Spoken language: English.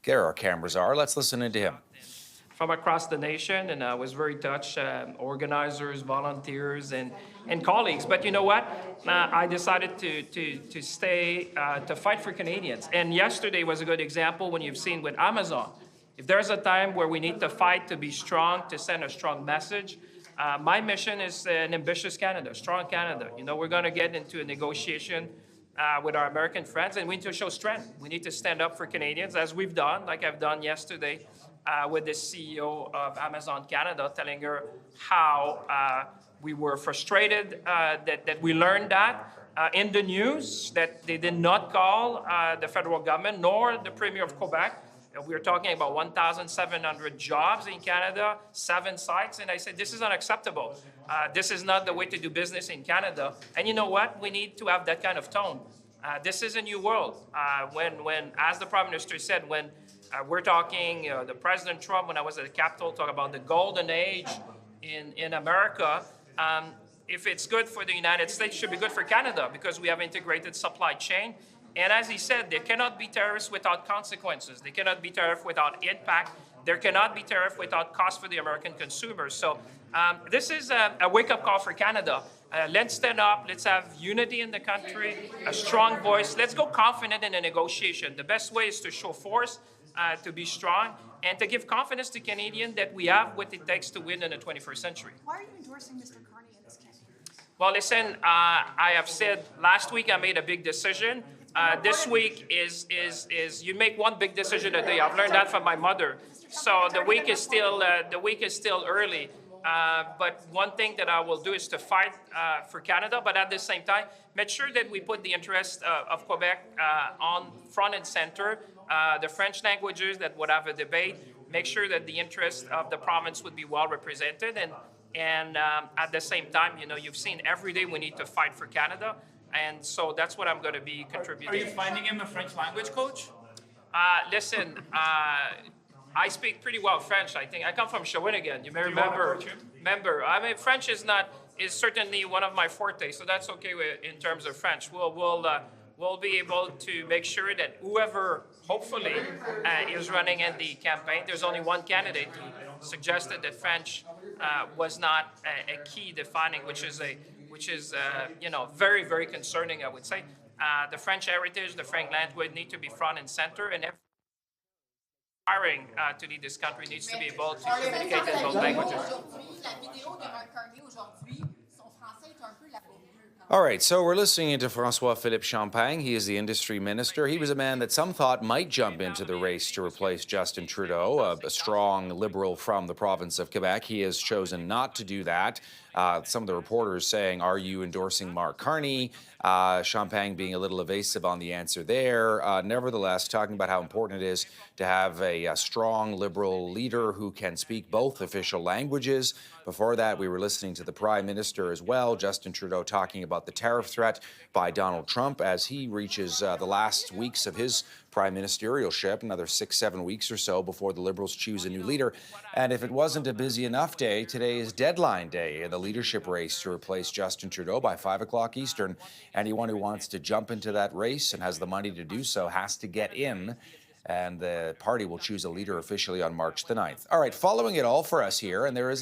There our cameras are. Let's listen into him. From across the nation, and I was very touched, organizers, volunteers, and colleagues. But you know what? I decided to stay to fight for Canadians. And yesterday was a good example when you've seen with Amazon. If there's a time where we need to fight to be strong, to send a strong message, my mission is an ambitious Canada, strong Canada. You know, we're going to get into a negotiation with our American friends, and we need to show strength. We need to stand up for Canadians, as we've done, like I've done yesterday with the CEO of Amazon Canada, telling her how we were frustrated that we learned that in the news, that they did not call the federal government nor the Premier of Quebec. We're talking about 1,700 jobs in Canada, 7 sites, and I said, this is unacceptable. This is not the way to do business in Canada. And you know what? We need to have that kind of tone. This is a new world. When, as the Prime Minister said, when we're talking, the President Trump, when I was at the Capitol, talked about the golden age in America. If it's good for the United States, it should be good for Canada because we have integrated supply chain. And as he said, there cannot be tariffs without consequences. There cannot be tariff without impact. There cannot be tariff without cost for the American consumers. So this is a wake-up call for Canada. Let's stand up. Let's have unity in the country, a strong voice. Let's go confident in a negotiation. The best way is to show force, to be strong, and to give confidence to Canadians that we have what it takes to win in the 21st century. Why are you endorsing Mr. Carney in this campaign? Well, listen, I have said last week I made a big decision. This week is you make one big decision a day. I've learned that from my mother. So the week is still early. But one thing that I will do is to fight for Canada, but at the same time, make sure that we put the interest of Quebec on front and center. The French languages that would have a debate, make sure that the interest of the province would be well represented. And at the same time, you know, you've seen every day we need to fight for Canada. And so that's what I'm going to be contributing. Are you finding him a French language coach? Listen, I speak pretty well French. I think I come from Shawinigan. You may remember. I mean, French is certainly one of my forte, so that's okay in terms of French. We'll be able to make sure that whoever hopefully is running in the campaign, there's only one candidate who suggested that French was not a key defining, which is you know, very, very concerning, I would say. The French heritage, the French language need to be front and center, and every aspiring to lead this country needs to be able to communicate in those languages. All right, so we're listening into François-Philippe Champagne. He is the industry minister. He was a man that some thought might jump into the race to replace Justin Trudeau, a strong Liberal from the province of Quebec. He has chosen not to do that. Some of the reporters saying, are you endorsing Mark Carney? Champagne being a little evasive on the answer there. Nevertheless, talking about how important it is to have a strong Liberal leader who can speak both official languages. Before that, we were listening to the Prime Minister as well, Justin Trudeau, talking about the tariff threat by Donald Trump as he reaches the last weeks of his prime ministerialship, another 6-7 weeks or so before the Liberals choose a new leader. And if it wasn't a busy enough day, today is deadline day in the leadership race to replace Justin Trudeau by 5 o'clock Eastern. Anyone who wants to jump into that race and has the money to do so has to get in. And the party will choose a leader officially on March the 9th. All right, following it all for us here, and there is